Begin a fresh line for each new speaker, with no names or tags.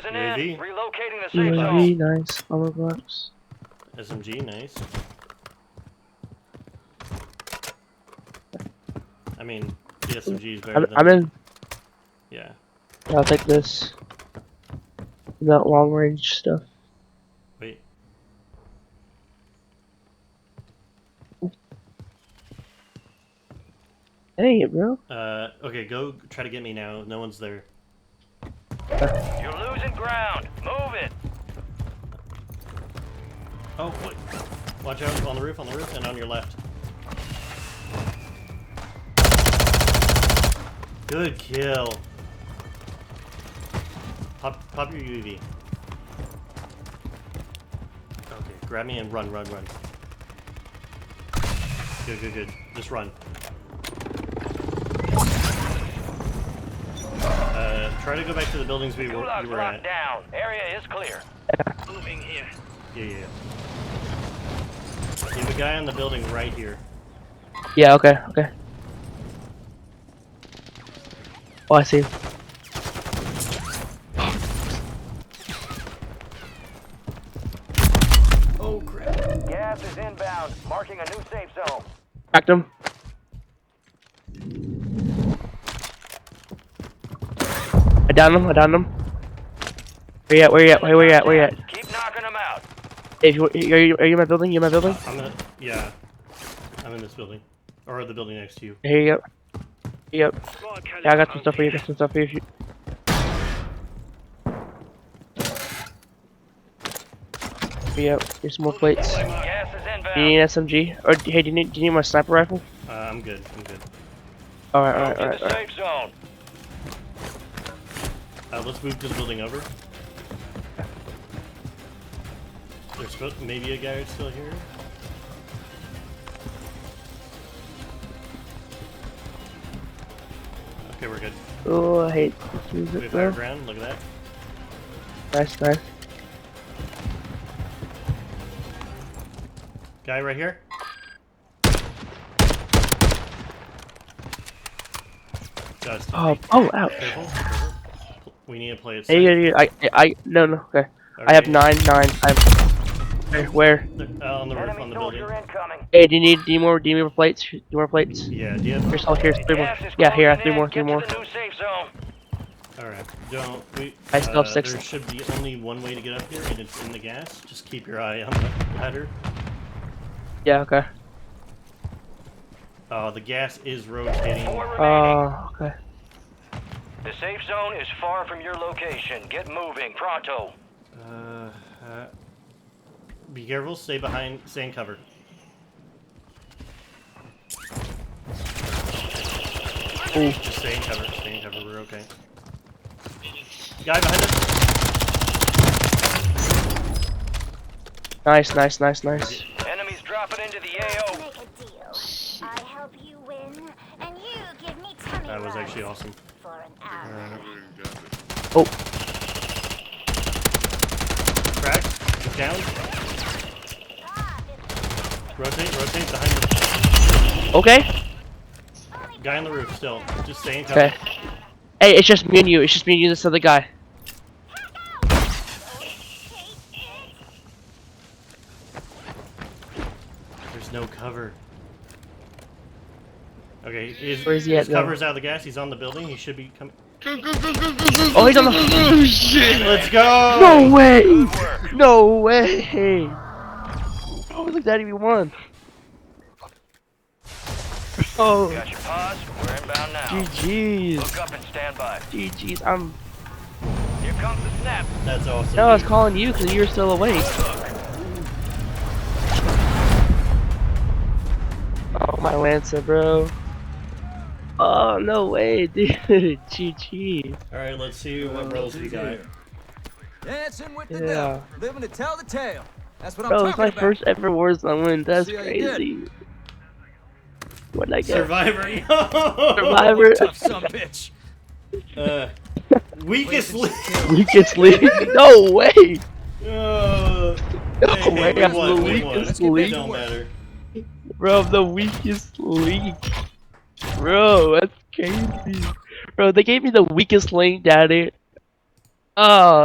closing in.
UAV.
Relocating the safe
UAV,
zone.
nice. Armor box.
SMG, nice. I mean, the SMG is better than...
I'm in.
Yeah.
I'll take this. That long range stuff.
Wait.
Dang it, bro.
Okay, go try to get me now. No one's there.
You're losing ground. Move it.
Oh, wait. Watch out on the roof, and on your left. Good kill. Pop your UAV. Okay, grab me and run. Good. Just run. Try to go back to the buildings you were
Gulag's
at.
locked down. Area is clear. Moving here.
Yeah. You have a guy on the building right here.
Yeah, okay. Oh, I see him.
Oh crap.
Gas is inbound. Marking a new safe zone.
Cracked him. I downed him. Where you at?
Keep knocking them out.
Hey, are you in my building?
Yeah. I'm in this building. Or the building next to you.
Here you go. Yep. Yeah, I got some stuff for you. If you... Yep. Here's some more plates.
Gas is inbound.
Do you need an SMG? Or hey, do you need my sniper rifle?
I'm good.
Alright.
To the safe zone.
Let's move to the building over. There's maybe a guy still here. Okay, we're good.
Oh, I hate to use
We
it,
have higher
bro.
ground. Look at that.
Nice.
Guy right here. Guys,
Oh, ouch.
careful. We need to play it safe.
Hey, no, okay. I have
Okay.
9. Where?
On the roof,
Enemy
on the
soldier
building.
incoming.
Hey, do you need more plates? Do you more plates?
Yeah, do you have...
Here's 3 more.
Gas is
Yeah, here, I have
closing
3 more,
in.
3
Get
more.
to the new safe zone.
Alright, don't...
I still have 6.
There should be only one way to get up here, and it's in the gas. Just keep your eye on the ladder.
Yeah, okay.
The gas is rotating.
4 remaining.
Okay.
The safe zone is far from your location. Get moving, pronto.
Be careful, stay in cover.
Ooh.
Just stay in cover, we're okay. Guy behind us!
Nice.
Enemies dropping into the AO.
Make a deal. I help you win, and you give me tummy
That was
rubs
actually awesome.
for an hour.
Oh,
Cracked, he's down. Rotate behind the
okay.
guy on the roof still. Just stay in cover.
Okay. Hey, it's just me and you. This other guy.
There's no cover. Okay,
Where is he at
his
now?
cover's out of the gas, he's on the building, he should be coming.
Oh, he's on the. Oh, shit!
Let's go!
No way! No way! Oh, look, Daddy, we won. Oh,
Got your pause. We're inbound now.
GG's.
Look up and stand by.
GG's.
Here comes the snap.
That's awesome.
No, I was calling you because you were still awake. Oh, my Lancer, bro. Oh, no way, dude. GG.
Alright, let's see what rolls we got.
Dancing with the
Yeah.
devil, living to tell the tale. That's what I'm
Bro, it's
talking
my
about.
first ever Warzone win. That's
See how you did.
crazy. What'd I get?
Survivor!
Survivor.
Tough son of a bitch.
Weakest link!
Weakest league? No way!
No
way,
we
I'm
won,
the
we won.
weakest
It
league.
don't matter.
Bro, I'm the weakest league. Bro, that's crazy. Bro, they gave me the weakest link, daddy. Oh.